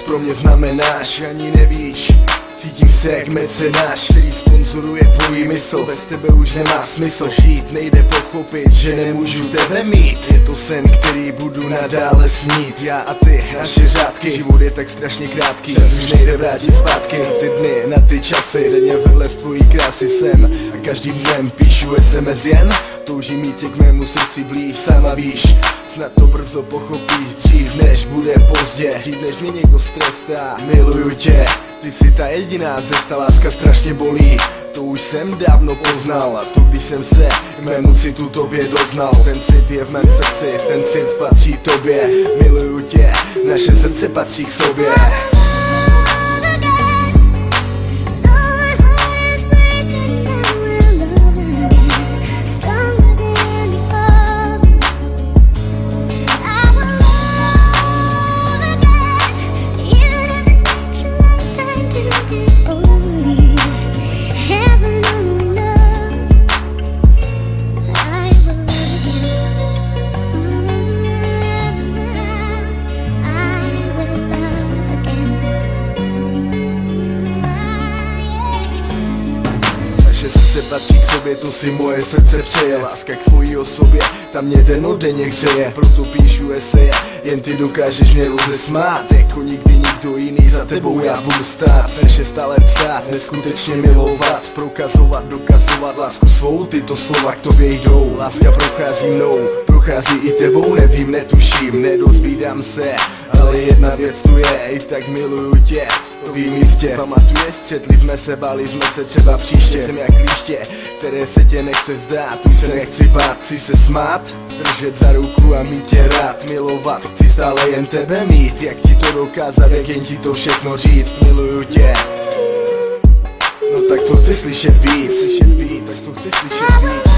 moc pro mě znamenáš, ani nevíš. Cítím se jak mecenáš, který sponzoruje tvoji mysl. Bez tebe už nemá smysl žít, nejde pochopit, že nemůžu tebe mít. Je to sen, který budu nadále snít. Já a ty, naše řádky, život je tak strašně krátký, čas už nejde vrátit zpátky. Na ty dny, na ty časy, denně vedle z tvojí krásy jsem. A každým dnem píšu SMS jen, toužím mít tě k mému srdci blíž. Sama víš, snad to brzo pochopíš, dřív než bude pozdě, dřív než mě někdo strestá. Miluju tě, ty jsi ta jediná cesta, láska strašně bolí, to už jsem dávno poznal. A to když jsem se mému citu tobě doznal. Ten cit je v mém srdci, ten cit patří tobě. Miluju tě, naše srdce patří k sobě. Srdce patří k sobě, to si moje srdce přeje. Láska k tvojí osobě, ta mě denodenně hřeje. Proto píšu eseje, jen ty dokážeš mě rozesmát. Jako nikdy nikdo jiný, za tebou já budu stát. Než stále psát, neskutečně milovat, prokazovat, dokazovat lásku svou. Tyto slova k tobě jdou, láska prochází mnou, prochází i tebou, nevím, netuším, nedozvídám se. Ale jedna věc tu je, i tak miluju tě. Vím jistě, pamatuješ, střetli jsme se, báli jsme se třeba příště. Jsem jak líště, které se tě nechce zdát. Už se nechci bát, chci se smát, držet za ruku a mít tě rád. Milovat, chci stále jen tebe mít. Jak ti to dokázat, jak jen ti to všechno říct. Miluju tě. No tak to chci slyšet víc, tak to chci slyšet víc.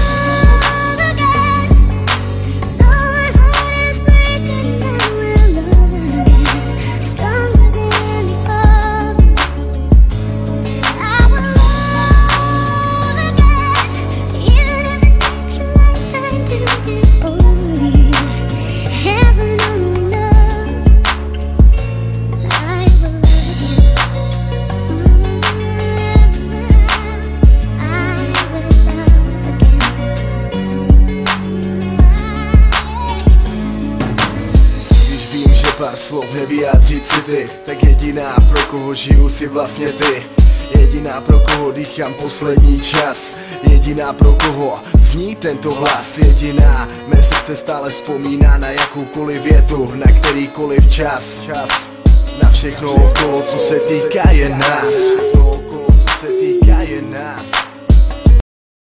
Pár slov nevyjádří city, tak jediná, pro koho žiju, si vlastně ty. Jediná, pro koho dýchám poslední čas. Jediná, pro koho zní tento hlas. Jediná, mé srdce stále vzpomíná na jakoukoliv větu, na kterýkoliv čas. Na všechno okolo, co se týká jen nás.